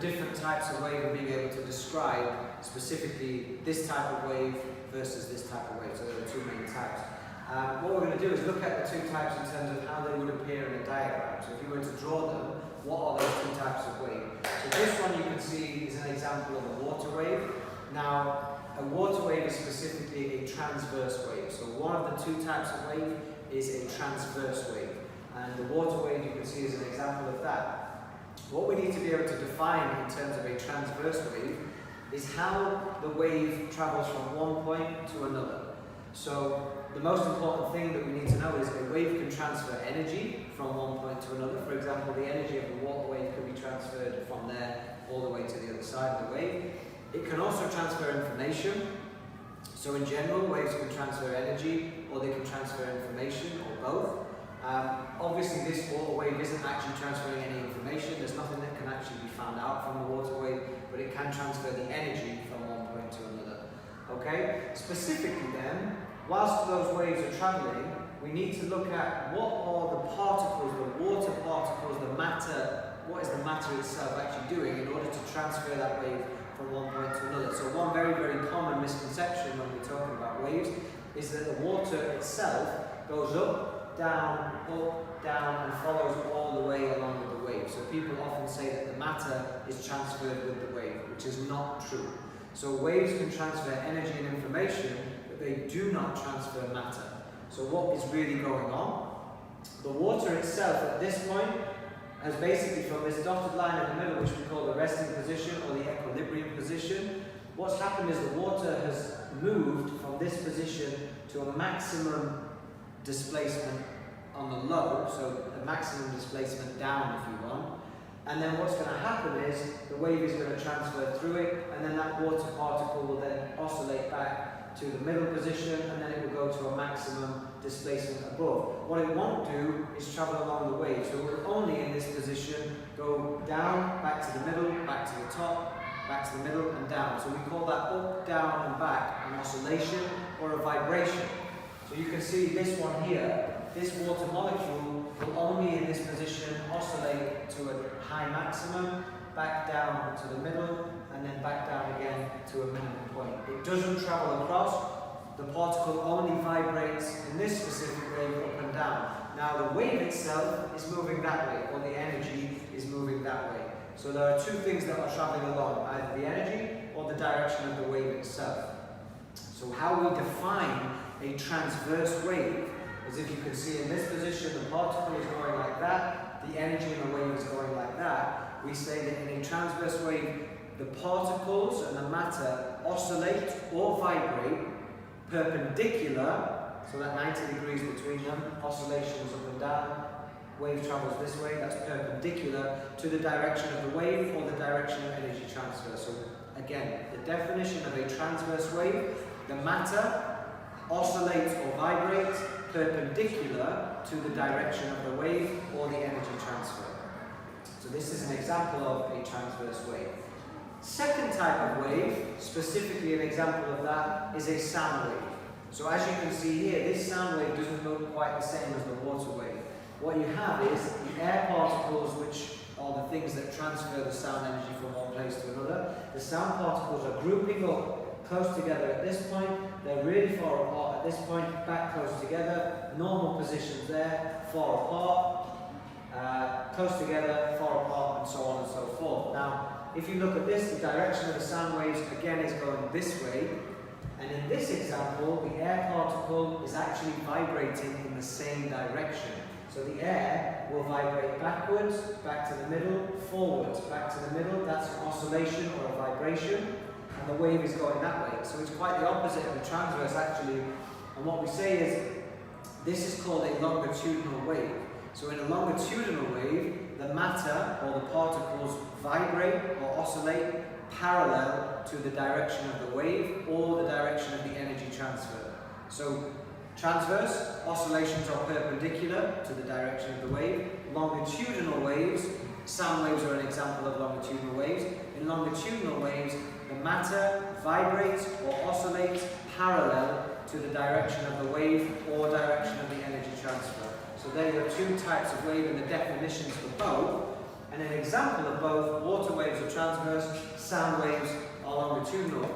different types of wave and being able to describe specifically this type of wave versus this type of wave. So there are two main types. What we're going to do is look at the two types in terms of how they would appear in a diagram. So if you were to draw them, what are those two types of wave? So this one you can see is an example of a water wave. Now, a water wave is specifically a transverse wave. So one of the two types of wave is a transverse wave. And the water wave you can see is an example of that. What we need to be able to define in terms of a transverse wave is how the wave travels from one point to another. So the most important thing that we need to know is a wave can transfer energy from one point to another. For example, the energy of the water wave can be transferred from there all the way to the other side of the wave. It can also transfer information. So in general, waves can transfer energy or they can transfer information or both. Obviously this water wave isn't actually transferring any information. There's nothing that can actually be found out from the water wave, but it can transfer the energy from one point to another. Okay? Specifically then, whilst those waves are travelling, we need to look at what are the particles, the water particles, the matter, what is the matter itself actually doing in order to transfer that wave from one point to another. So one very, very common misconception when we're talking about waves is that the water itself goes up, down, and follows all the way along with the wave. So people often say that the matter is transferred with the wave, which is not true. So waves can transfer energy and information, but they do not transfer matter. So what is really going on? The water itself at this point has basically, from this dotted line in the middle, which we call the resting position or the equilibrium position, what's happened is the water has moved from this position to a maximum displacement on the low, so a maximum displacement down if you want. And then what's going to happen is the wave is going to transfer through it, and then that water particle will then oscillate back to the middle position, and then it will go to a maximum displacement above. What it won't do is travel along the wave, so it will only in this position go down, back to the middle, back to the top, back to the middle and down. So we call that up, down and back an oscillation or a vibration. So you can see this one here, this water molecule will only in this position oscillate to a high maximum, back down to the middle, and then back down again to a minimum point. It doesn't travel across, the particle only vibrates in this specific wave up and down. Now the wave itself is moving that way, or the energy is moving that way. So there are two things that are traveling along, either the energy or the direction of the wave itself. So how we define a transverse wave is, if you can see in this position the particle is going like that, the energy in the wave is going like that. We say that in a transverse wave the particles and the matter oscillate or vibrate perpendicular, so that 90 degrees between them, oscillations up and down, wave travels this way, that's perpendicular to the direction of the wave or the direction of energy transfer. So again, the definition of a transverse wave, the matter oscillates or vibrates perpendicular to the direction of the wave or the energy transfer. So this is an example of a transverse wave. Second type of wave, specifically an example of that, is a sound wave. So as you can see here, this sound wave doesn't look quite the same as the water wave. What you have is the air particles, which are the things that transfer the sound energy from one place to another. The sound particles are grouping up close together at this point, they're really far apart at this point, back close together, normal positions there, far apart, close together, far apart, and so on and so forth. Now, if you look at this, the direction of the sound waves again is going this way, and in this example, the air particle is actually vibrating in the same direction. So the air will vibrate backwards, back to the middle, forwards, back to the middle. That's an oscillation or a vibration, and the wave is going that way. So it's quite the opposite of the transverse actually. And what we say is, this is called a longitudinal wave. So in a longitudinal wave, the matter or the particles vibrate or oscillate parallel to the direction of the wave or the direction of the energy transfer. So transverse oscillations are perpendicular to the direction of the wave. Longitudinal waves, sound waves are an example of longitudinal waves. In longitudinal waves, the matter vibrates or oscillates parallel to the direction of the wave or direction of the energy transfer. So there are two types of wave, and the definitions for both And an example of both water waves are transverse, sound waves are longitudinal.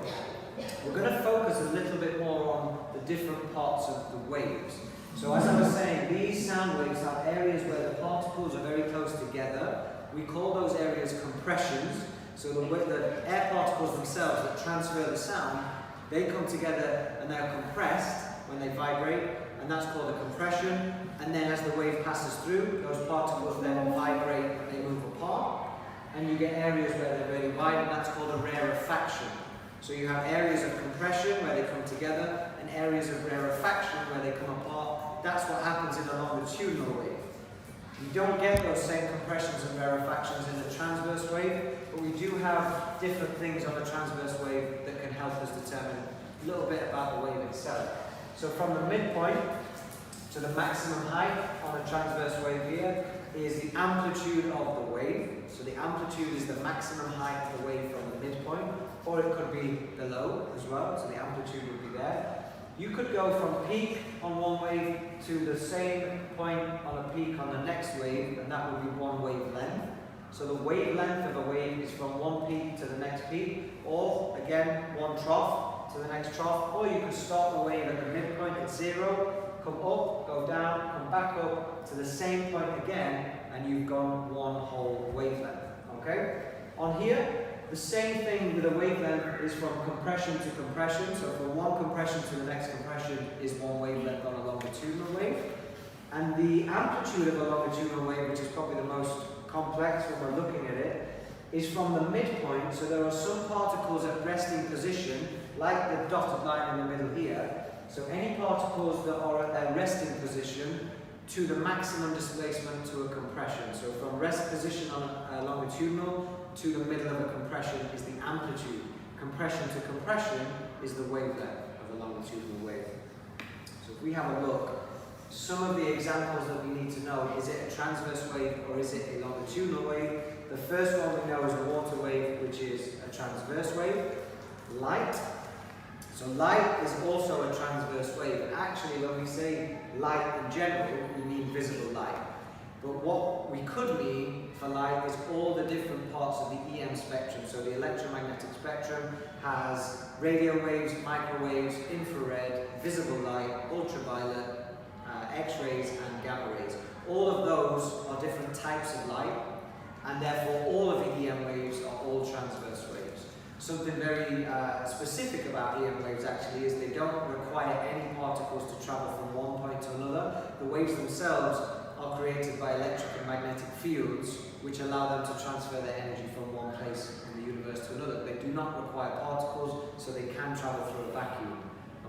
We're going to focus a little bit more on the different parts of the waves. So as I was saying, these sound waves have areas where the particles are very close together. We call those areas compressions. So the air particles themselves that transfer the sound, they come together and they're compressed when they vibrate, and that's called a compression. And then as the wave passes through, those particles then vibrate and they move apart. And you get areas where they're very wide, and that's called a rarefaction. So you have areas of compression where they come together, and areas of rarefaction where they come apart. That's what happens in a longitudinal wave. You don't get those same compressions and rarefactions in the transverse wave, but we do have different things on the transverse wave that can help us determine a little bit about the wave itself. So from the midpoint to the maximum height on a transverse wave here is the amplitude of the wave. So the amplitude is the maximum height of the wave from the midpoint, or it could be below as well, so the amplitude would be there. You could go from peak on one wave to the same point on a peak on the next wave, and that would be one wavelength. So the wavelength of a wave is from one peak to the next peak, or again, one trough to the next trough, or you could start the wave at the midpoint at 0, come up, go down, come back up to the same point again, and you've gone one whole wavelength. Okay? On here, the same thing with a wavelength is from compression to compression. So from one compression to the next compression is one wavelength on a longitudinal wave. And the amplitude of a longitudinal wave, which is probably the most complex when we're looking at it, is from the midpoint. So there are some particles at resting position, like the dotted line in the middle here. So any particles that are at their resting position to the maximum displacement to a compression. So from rest position on a longitudinal to the middle of a compression is the amplitude. Compression to compression is the wavelength of a longitudinal wave. So if we have a look, some of the examples that we need to know, is it a transverse wave or is it a longitudinal wave? The first one we know is a water wave, which is a transverse wave. Light. So light is also a transverse wave. Actually, when we say light in general, we mean visible light. But what we could mean for light is all the different parts of the EM spectrum. So the electromagnetic spectrum has radio waves, microwaves, infrared, visible light, ultraviolet, X-rays and gamma rays. All of those are different types of light, and therefore all of the EM waves are all transverse waves. Something very specific about EM waves actually is they don't require any particles to travel from one point to another. The waves themselves are created by electric and magnetic fields which allow them to transfer their energy from one place in the universe to another. They do not require particles, so they can travel through a vacuum.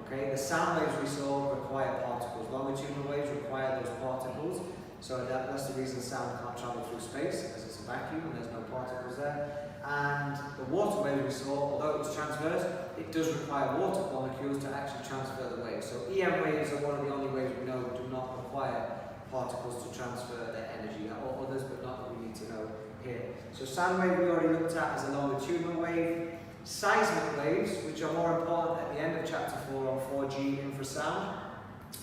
Okay? The sound waves we saw require particles. Longitudinal waves require those particles, so that's the reason sound can't travel through space, as it's a vacuum and there's no particles there. And the water wave we saw, although it was transverse, it does require water molecules to actually transfer the wave. So EM waves are one of the only waves we know do not require particles to transfer their energy, or others, but not that we need to know here. So sound wave we already looked at as a longitudinal wave. Seismic waves, which are more important at the end of chapter 4 on 4G infrasound,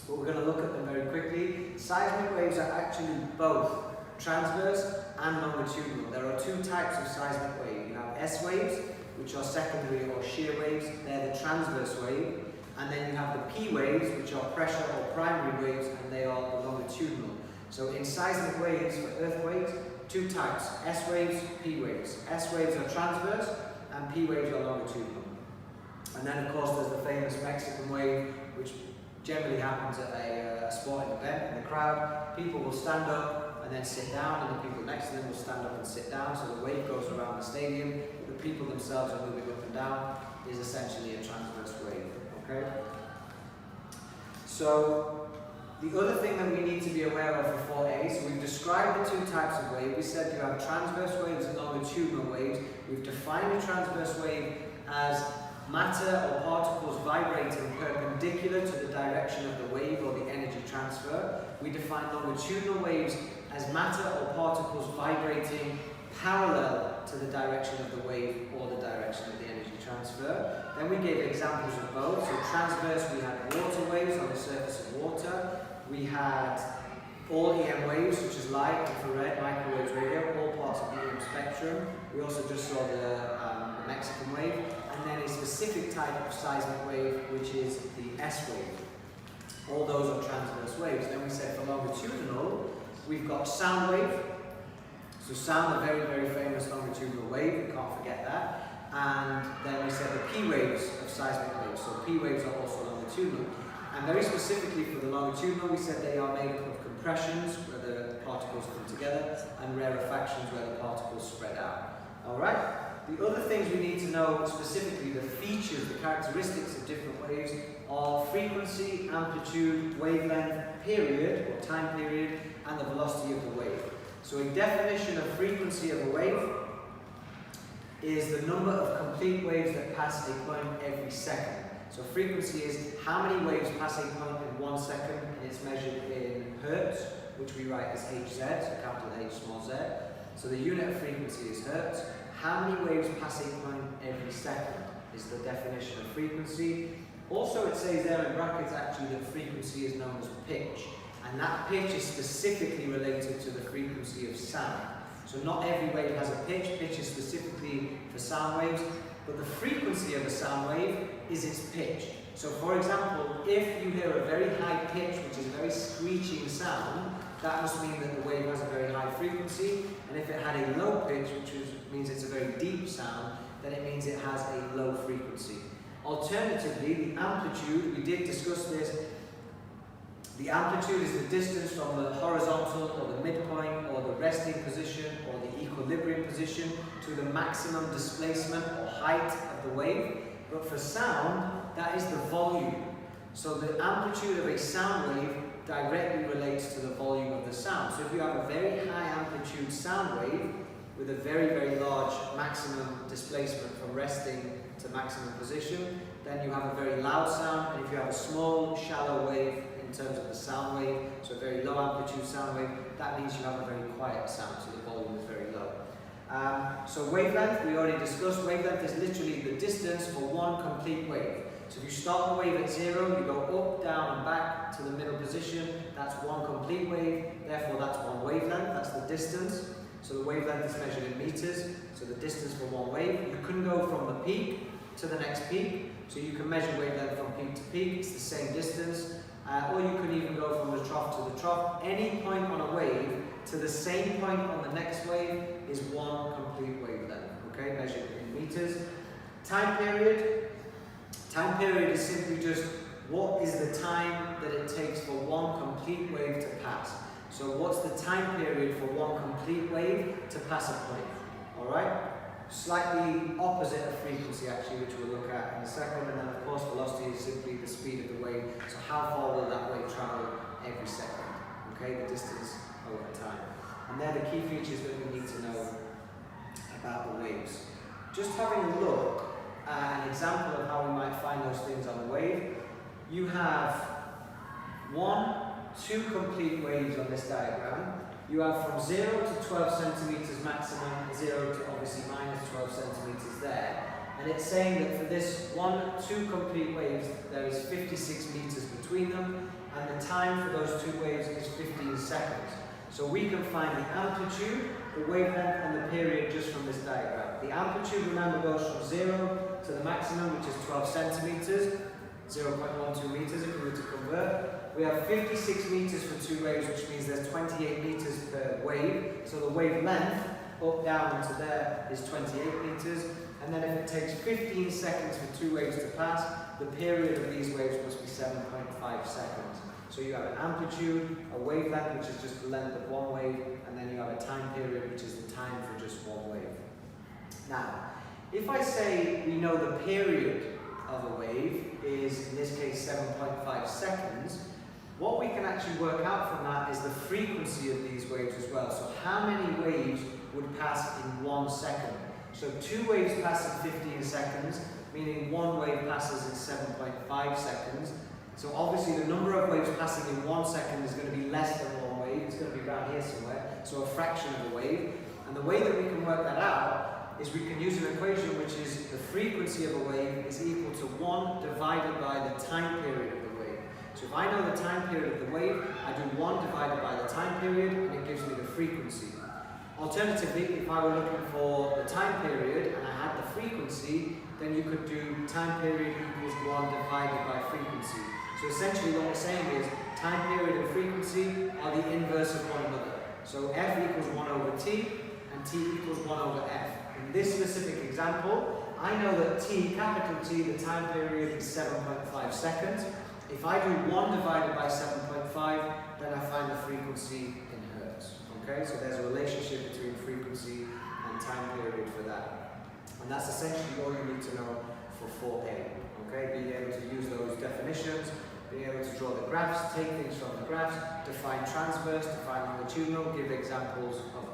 but we're going to look at them very quickly. Seismic waves are actually both transverse and longitudinal. There are two types of seismic wave. You have S waves, which are secondary or shear waves. They're the transverse wave. And then you have the P waves, which are pressure or primary waves, and they are the longitudinal. So in seismic waves for earthquakes, two types, S waves, P waves. S waves are transverse, and P waves are longitudinal. And then of course there's the famous Mexican wave, which generally happens at a sporting event in the crowd. People will stand up and then sit down, and the people next to them will stand up and sit down, so the wave goes around the stadium. The people themselves are moving up and down. Is essentially a transverse wave. Okay? So the other thing that we need to be aware of for 4a, so we've described the two types of wave. We said you have transverse waves and longitudinal waves. We've defined a transverse wave as matter or particles vibrating perpendicular to the direction of the wave or the energy transfer. We define longitudinal waves as matter or particles vibrating parallel to the direction of the wave or the direction of the energy transfer. Then we gave examples of both. So transverse, we had water waves on the surface of water. We had All EM waves, such as light, infrared, microwaves, radio, all parts of the EM spectrum. We also just saw the Mexican wave, and then a specific type of seismic wave, which is the S wave. All those are transverse waves. Then we said for longitudinal, we've got sound wave. So sound, a very, very famous longitudinal wave, we can't forget that. And then we said the P waves of seismic waves. So P waves are also longitudinal. And very specifically for the longitudinal, we said they are made up of compressions, where the particles come together, and rarefactions, where the particles spread out. Alright? The other things we need to know, specifically the features, the characteristics of different waves, are frequency, amplitude, wavelength, period, or time period, and the velocity of the wave. So a definition of frequency of a wave is the number of complete waves that pass a point every second. So frequency is how many waves pass a point in 1 second, and it's measured in hertz, which we write as Hz, so capital H, small z. So the unit of frequency is hertz. How many waves pass a point every second is the definition of frequency. Also, it says there in brackets actually that frequency is known as pitch, and that pitch is specifically related to the frequency of sound. So not every wave has a pitch. Pitch is specifically for sound waves, but the frequency of a sound wave is its pitch. So for example, if you hear a very high pitch, which is a very screeching sound, that must mean that the wave has a very high frequency, and if it had a low pitch, which means it's a very deep sound, then it means it has a low frequency. Alternatively, the amplitude, we did discuss this, the amplitude is the distance from the horizontal or the midpoint or the resting position or the equilibrium position to the maximum displacement or height of the wave. But for sound, that is the volume. So the amplitude of a sound wave directly relates to the volume of the sound. So if you have a very high amplitude sound wave with a very, very large maximum displacement from resting to maximum position, then you have a very loud sound. And if you have a small, shallow wave in terms of the sound wave, so a very low amplitude sound wave, that means you have a very quiet sound, so the volume is very low. So wavelength, we already discussed. Wavelength is literally the distance for one complete wave. So if you start the wave at 0, you go up, down and back to the middle position, that's one complete wave, therefore that's one wavelength, that's the distance. So the wavelength is measured in meters, so the distance for one wave. You can go from the peak to the next peak, so you can measure wavelength from peak to peak, it's the same distance. Or you can even go from the trough to the trough. Any point on a wave to the same point on the next wave is one complete wavelength, okay, measured in meters. Time period. Time period is simply just what is the time that it takes for one complete wave to pass. So what's the time period for one complete wave to pass a point, alright? Slightly opposite of frequency actually, which we'll look at in a second, and then of course velocity is simply the speed of the wave, so how far will that wave travel every second, okay, the distance over time. And they're the key features that we need to know about the waves. Just having a look at an example of how we might find those things on a wave, you have 2 complete waves on this diagram. You have from 0 to 12 centimeters maximum, 0 to obviously minus 12 centimeters there. And it's saying that for this 2 complete waves, there is 56 meters between them, and the time for those 2 waves is 15 seconds. So we can find the amplitude, the wavelength, and the period just from this diagram. The amplitude, remember, goes from 0 to the maximum, which is 12 centimeters, 0.12 meters if we were to convert. We have 56 meters for 2 waves, which means there's 28 meters per wave. So the wavelength, up, down, and to there, is 28 meters. And then if it takes 15 seconds for 2 waves to pass, the period of these waves must be 7.5 seconds. So you have an amplitude, a wavelength, which is just the length of one wave, and then you have a time period, which is the time for just one wave. Now, if I say we know the period of a wave is, in this case, 7.5 seconds, what we can actually work out from that is the frequency of these waves as well. So how many waves would pass in 1 second? So 2 waves pass in 15 seconds, meaning 1 wave passes in 7.5 seconds. So obviously the number of waves passing in 1 second is going to be less than 1 wave. It's going to be around here somewhere, so a fraction of a wave. And the way that we can work that out is we can use an equation which is the frequency of a wave is equal to 1 divided by the time period of the wave. So So if I know the time period of the wave, I do 1 divided by the time period, and it gives me the frequency. Alternatively, if I were looking for the time period and I had the frequency, then you could do time period equals 1 divided by frequency. So essentially what we're saying is time period and frequency are the inverse of one another. So f equals 1 over t, and t equals 1 over f. In this specific example, I know that t, capital T, the time period is 7.5 seconds. If I do 1 divided by 7.5, then I find the frequency in hertz. Okay, so there's a relationship between frequency and time period for that. And that's essentially all you need to know for 4a. Okay, being able to use those definitions, being able to draw the graphs, take things from the graphs, define transverse, define longitudinal, give examples of